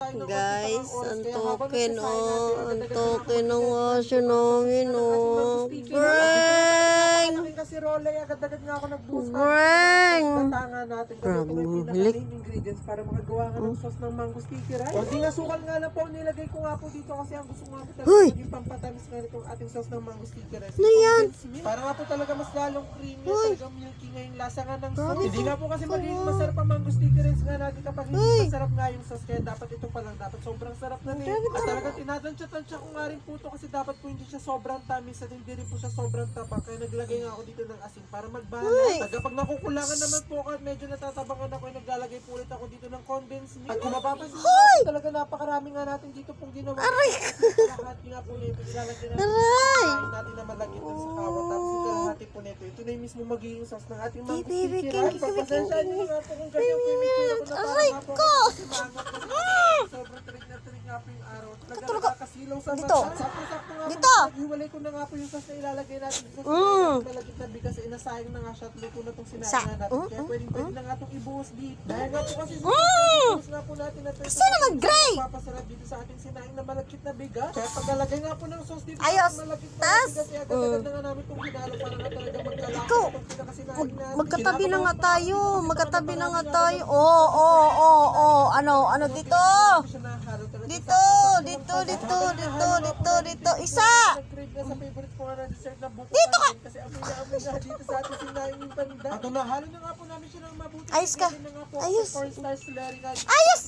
Guys, ang token ng aso namin Breng! Kasi Rolay, agad-agad nga ako nag-boost. Breng! Batangan natin kasi ito may pinaka-main ingredients para makagawa nga ng sauce ng mango sticky rice. Konting asukal nga lang po, nilagay ko nga po dito kasi ang gusto nga po talaga maging pampatamis nga itong ating sauce ng mango sticky rice. Ano yan? Para nga po talaga mas lalong creamy, talagang milky nga yung lasa nga ng sauce. Hindi nga po kasi magiging masarap ang mango sticky rice nga natin kapag hindi masarap nga yung sauce. Kaya dapat ito pa lang, dapat sobrang sarap na rin. At talagang tinatansya-tansya ko nga rin po ito kasi dapat po hindi siya sobrang tamis at hindi rin po siya sobrang tabang. Kaya naglagay nga ako dito ng asin para mag-balance. At kapag nakukulangan naman po ako at medyo natatabangan ako, naglalagay po ulit ako dito ng condensed milk. At kung mapapansin ko, talaga napakarami nga natin dito pong ginawa. Kalahati nga po nito, ilalagay natin natin na malagyan dun sa kawan. Tapos yung kalahati po nito, ito na yung mismo magiging sauce ng ating mango sticky rice. Pagpasensyahan nyo nga po kung ganyan po yung medyo ako na parang nga po kasi maangat kasi sobrang trick nga po yung araw. Talaga nakakasilaw sa mata. Sakto-sakto nga po. Hiwalay ko na nga po yung sauce na ilalagay natin dito sa malagit na bigas. Inasayang na nga siya at luto na itong sinain nga natin. Kaya pwede na nga itong ibuhos dito. Dahil nga po kasi ibuhos nga po natin na ito. Gusto naman gray! Papasarap dito sa ating sinain na malagkit na bigas. Kaya pagkalagay nga po ng sauce dito sa malagkit na bigas, kaya agad-agad na nga namin itong hinalo para nga talaga magkalaki itong pinakasinain natin. Magkatabi na nga tayo. Magkatabi na nga tayo. Ano dito? Dito. Isa! Sa favorite ko nga na dessert na buko dito ka! Kasi amoy na dito sa ating sinaing yung panda. At nahalo na nga po namin siya ng mabuti. Ayos ka! Ayos! Ayos!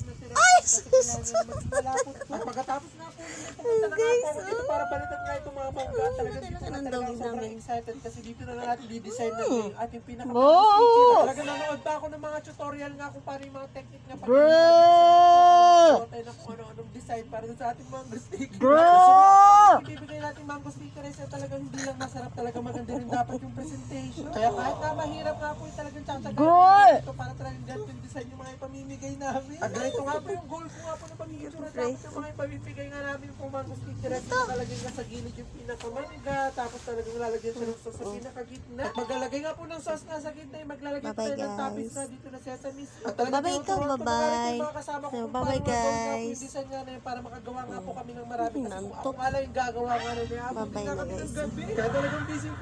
At pagkatapos nga po pumunta na nga po ako dito para balitan nga itong mga mangga. Talaga dito na talaga sobrang excited kasi dito na natin di-design na yung ating pinaka-sticky. Talaga nanood pa ako ng mga tutorial nga kung paano yung mga technique na pag-design kung ano-anong design para sa ating mango sticky. Ibibigay natin mango sticky rice na talagang hindi lang masarap, talaga maganda rin dapat yung presentation. Kaya kahit na mahirap nga po yung talagang tsatsagaan ito para talagang ganito yung design yung mga ipamimigay namin. At ganito nga po yung goal ko nga po na pamigay ko na dapat yung mga ipamimigay nga namin kung mango sticky rice na talagang nasa gilid yung pinakamangga, tapos talagang lalagyan siya ng sauce sa pinakagitna. At maglalagay nga po ng sauce na sa gitna, maglalagay po tayo ng toppings na dito na sesame. At Bye-bye ikaw, bye-bye. Bye-bye guys. Design nga na yun para makagawa nga po kami ng marami kasi ako nga lang yung gagawa nga na niya. Bye-bye na guys. Kaya talagang busy na